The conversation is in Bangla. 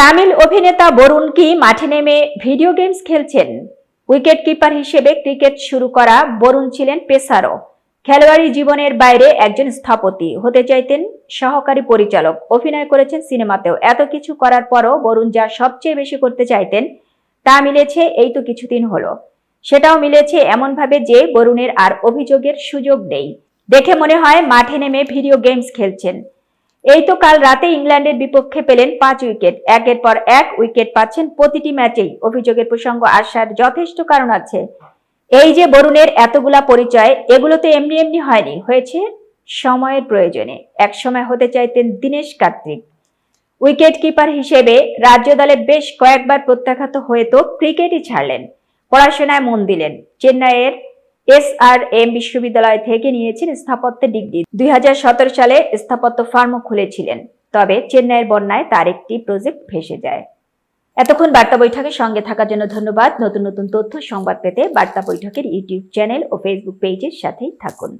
তামিল অভিনেতা বরুণ কি মাঠে নেমে ভিডিও গেমস খেলছেন? উইকেট কিপার হিসেবে ক্রিকেট শুরু করা বরুণ ছিলেন পেসারও। খেলোয়াড়ি জীবনের বাইরে একজন স্থপতি হতে চাইতেন, সহকারী পরিচালক, অভিনয় করেছেন সিনেমাতেও। এত কিছু করার পরও বরুণ যা সবচেয়ে বেশি করতে চাইতেন তা মিলেছে এই তো কিছুদিন হলো। সেটাও মিলেছে এমনভাবে যে বরুণের আর অভিযোগের সুযোগ নেই। দেখে মনে হয় মাঠে নেমে ভিডিও গেমস খেলছেন। এই তো কাল রাতে ইংল্যান্ডের বিপক্ষে পেলেন 5 উইকেট। একের পর এক উইকেট পাচ্ছেন প্রতিটি ম্যাচেই। অভিযোগের প্রসঙ্গ আসার যথেষ্ট কারণ আছে। এই যে বরুণের এতগুলা পরিচয়, এগুলো তো এমনি এমনি হয়নি, হয়েছে সময়ের প্রয়োজনে। এক সময় হতে চাইতেন দীনেশ কার্তিক। উইকেট কিপার হিসেবে রাজ্য দলে বেশ কয়েকবার প্রত্যাখ্যাত হয়ে তো ক্রিকেটই ছাড়লেন। পড়াশোনায় মন দিলেন। চেন্নাইয়ের SRM বিশ্ববিদ্যালয় থেকে নিয়েছেন স্থাপত্যের ডিগ্রি। 2017 সালে স্থাপত্য ফার্মও খুলেছিলেন। তবে চেন্নাইয়ের বন্যায় তার একটি প্রজেক্ট ভেসে যায়। এতক্ষণ বার্তা বৈঠকের সঙ্গে থাকার জন্য ধন্যবাদ। নতুন নতুন তথ্য সংবাদ পেতে বার্তা বৈঠকের ইউটিউব চ্যানেল ও ফেসবুক পেজের সাথেই থাকুন।